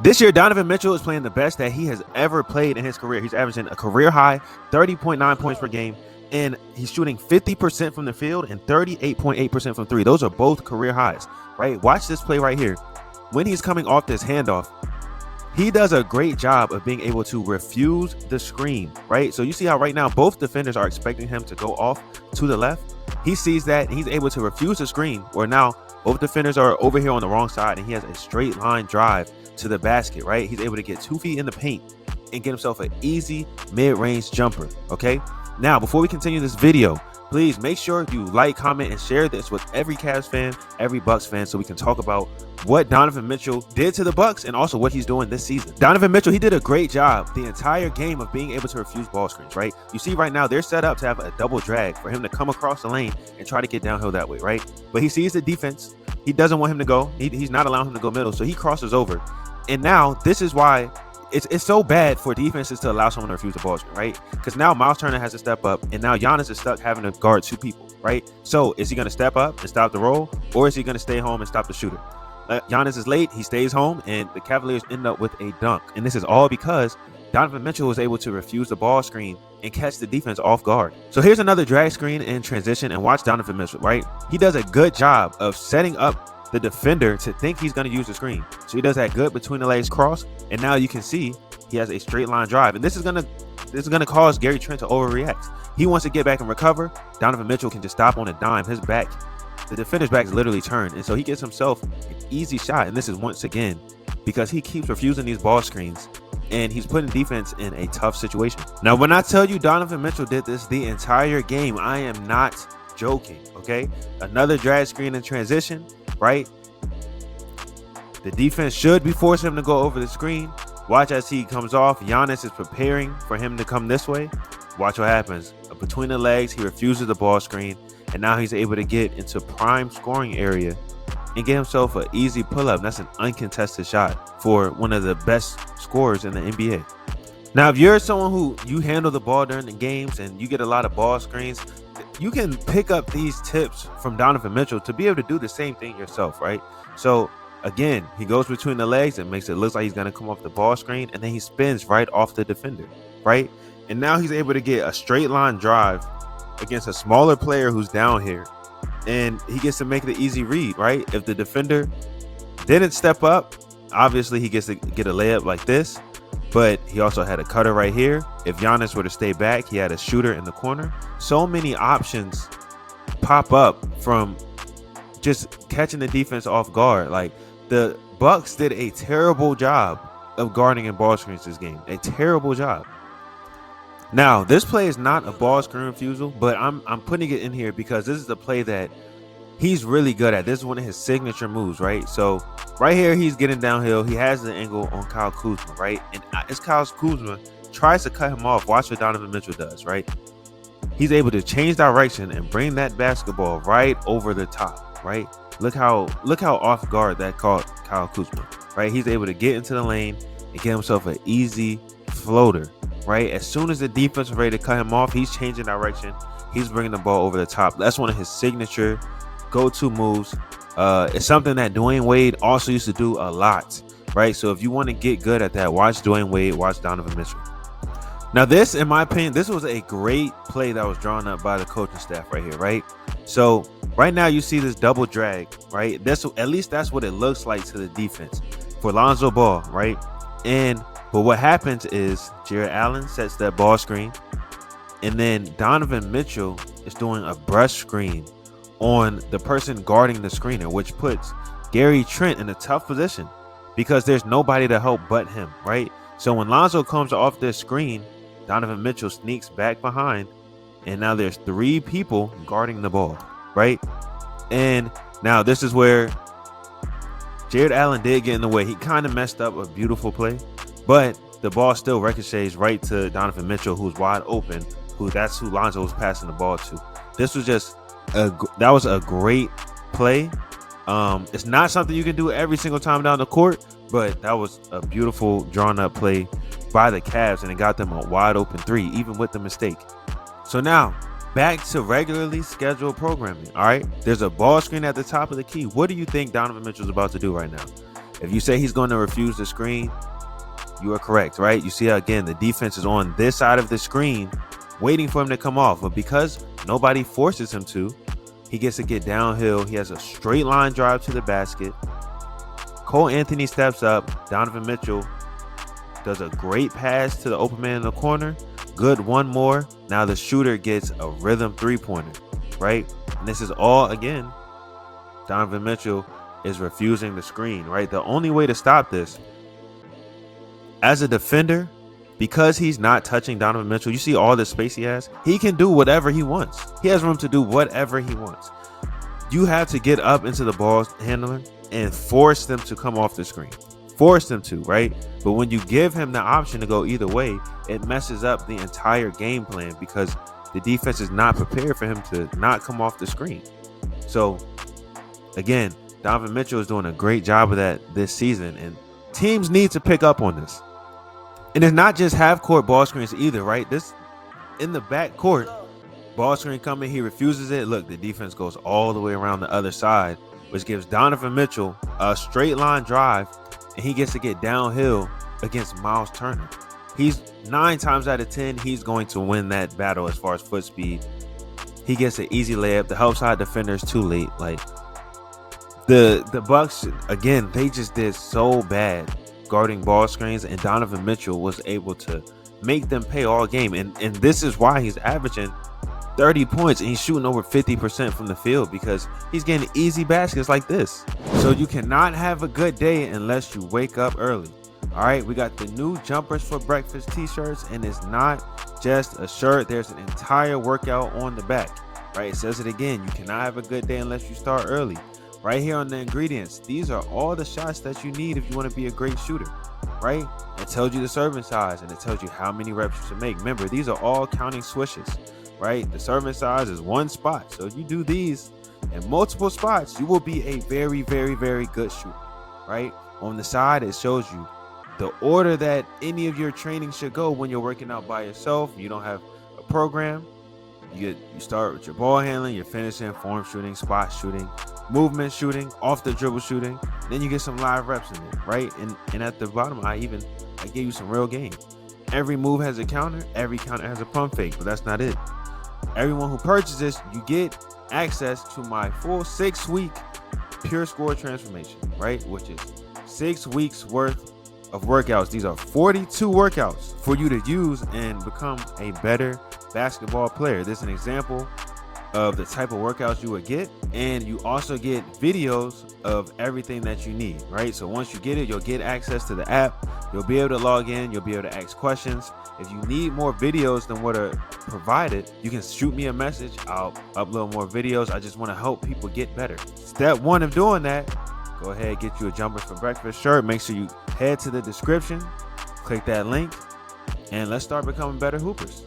This year, Donovan Mitchell is playing the best that he has ever played in his career. He's averaging a career high 30.9 points per game, and he's shooting 50% from the field and 38.8% from three. Those are both career highs, right? Watch this play right here. When he's coming off this handoff, he does a great job of being able to refuse the screen, right? So you see how right now both defenders are expecting him to go off to the left. He sees that, and he's able to refuse the screen, where now both defenders are over here on the wrong side, and he has a straight line drive to the basket, right? He's able to get 2 feet in the paint and get himself an easy mid-range jumper, okay? Now, before we continue this video, please make sure you like, comment, and share this with every Cavs fan, every Bucks fan, so we can talk about what Donovan Mitchell did to the Bucks and also what he's doing this season. Donovan Mitchell, he did a great job the entire game of being able to refuse ball screens, right? You see right now, they're set up to have a double drag for him to come across the lane and try to get downhill that way, right? But he sees the defense. He doesn't want him to go. He's not allowing him to go middle, so he crosses over. And now this is why it's so bad for defenses to allow someone to refuse the ball screen, right? Because now Miles Turner has to step up, and now Giannis is stuck having to guard 2 people, right? So is he going to step up and stop the roll, or is he going to stay home and stop the shooter? Giannis is late. He stays home, and the Cavaliers end up with a dunk. And this is all because Donovan Mitchell was able to refuse the ball screen and catch the defense off guard. So here's another drag screen in transition, and watch Donovan Mitchell, right? He does a good job of setting up the defender to think he's going to use the screen. So he does that good between the legs cross, and now you can see he has a straight line drive, and this is gonna cause Gary Trent to overreact. He wants to get back and recover. Donovan Mitchell can just stop on a dime. His back, the defender's back is literally turned, and so he gets himself an easy shot. And this is once again because he keeps refusing these ball screens, and he's putting defense in a tough situation. Now, when I tell you Donovan Mitchell did this the entire game, I am not joking, okay? Another drag screen in transition, right? The defense should be forcing him to go over the screen. Watch as he comes off. Giannis is preparing for him to come this way. Watch what happens. Between the legs, he refuses the ball screen, and now he's able to get into prime scoring area and get himself an easy pull-up. That's an uncontested shot for one of the best scorers in the NBA. Now, if you're someone who you handle the ball during the games and you get a lot of ball screens, you can pick up these tips from Donovan Mitchell to be able to do the same thing yourself, right? So again, he goes between the legs and makes it look like he's going to come off the ball screen, and then he spins right off the defender, right? And now he's able to get a straight line drive against a smaller player who's down here, and he gets to make the easy read, right? If the defender didn't step up, obviously he gets to get a layup like this, but he also had a cutter right here. If Giannis were to stay back, he had a shooter in the corner. So many options pop up from just catching the defense off guard. Like, the Bucks did a terrible job of guarding and ball screens this game. A terrible job. Now, this play is not a ball screen refusal, but I'm putting it in here because this is the play that he's really good at. This is one of his signature moves, right? So right here, he's getting downhill. He has the angle on Kyle Kuzma, right? And as Kyle Kuzma tries to cut him off, watch what Donovan Mitchell does, right? He's able to change direction and bring that basketball right over the top, right? Look how off guard that caught Kyle Kuzma, right? He's able to get into the lane and get himself an easy floater, right? As soon as the defense is ready to cut him off, he's changing direction. He's bringing the ball over the top. That's one of his signature go-to moves. It's something that Dwayne Wade also used to do a lot, right? So if you want to get good at that, watch Dwayne Wade, watch Donovan Mitchell. Now this, in my opinion, this was a great play that was drawn up by the coaching staff right here, right? So right now you see this double drag, right? At least that's what it looks like to the defense for Lonzo Ball, right? But what happens is Jared Allen sets that ball screen, and then Donovan Mitchell is doing a brush screen on the person guarding the screener, which puts Gary Trent in a tough position because there's nobody to help but him, right? So when Lonzo comes off this screen, Donovan Mitchell sneaks back behind, and now there's 3 people guarding the ball, right? And now this is where Jared Allen did get in the way. He kind of messed up a beautiful play, but the ball still ricochets right to Donovan Mitchell, who's wide open, that's who Lonzo was passing the ball to. This was just that was a great play. It's not something you can do every single time down the court, but that was a beautiful drawn up play by the Cavs, and it got them a wide open 3, even with the mistake. So now back to regularly scheduled programming. All right, there's a ball screen at the top of the key. What do you think Donovan Mitchell's about to do right now? If you say he's going to refuse the screen, you are correct, right? You see how, again, the defense is on this side of the screen waiting for him to come off. But because nobody forces him to, he gets to get downhill. He has a straight line drive to the basket. Cole Anthony steps up. Donovan Mitchell does a great pass to the open man in the corner. Good, one more. Now the shooter gets a rhythm three-pointer, right? And this is all, again, Donovan Mitchell is refusing the screen, right? The only way to stop this, as a defender, because he's not touching Donovan Mitchell, you see all the space he has, he can do whatever he wants. He has room to do whatever he wants. You have to get up into the ball handler and force them to come off the screen. Force them to, right? But when you give him the option to go either way, it messes up the entire game plan because the defense is not prepared for him to not come off the screen. So, again, Donovan Mitchell is doing a great job of that this season, and teams need to pick up on this. And it's not just half-court ball screens either, right? This, in the back court, ball screen coming, he refuses it. Look, the defense goes all the way around the other side, which gives Donovan Mitchell a straight line drive, and he gets to get downhill against Miles Turner. He's 9 times out of 10, he's going to win that battle as far as foot speed. He gets an easy layup. The help side defender is too late. Like, the Bucks, again, they just did so bad guarding ball screens, and Donovan Mitchell was able to make them pay all game. And this is why he's averaging 30 points and he's shooting over 50% from the field, because he's getting easy baskets like this. So you cannot have a good day unless you wake up early. All right, we got the new Jumpers for Breakfast t-shirts, and it's not just a shirt. There's an entire workout on the back, right? It says it again. You cannot have a good day unless you start early. Right here on the ingredients, these are all the shots that you need if you want to be a great shooter, right? It tells you the serving size, and it tells you how many reps you should make. Remember, these are all counting swishes, right? The serving size is one spot. So if you do these in multiple spots, you will be a very, very, very good shooter, right? On the side, it shows you the order that any of your training should go when you're working out by yourself. You don't have a program. You start with your ball handling, your finishing, form shooting, spot shooting, movement shooting, off the dribble shooting. Then you get some live reps in there, right? And at the bottom, I gave you some real game. Every move has a counter. Every counter has a pump fake, but that's not it. Everyone who purchases, you get access to my full 6-week Pure Score transformation, right? Which is 6 weeks worth of workouts. These are 42 workouts for you to use and become a better basketball player. This is an example of the type of workouts you would get, and you also get videos of everything that you need, right? So once you get it, you'll get access to the app. You'll be able to log in. You'll be able to ask questions. If you need more videos than what are provided, you can shoot me a message. I'll upload more videos. I just want to help people get better. Step 1 of doing that, go ahead, get you a Jumpers for Breakfast shirt. Make sure you head to the description, click that link, and let's start becoming better hoopers.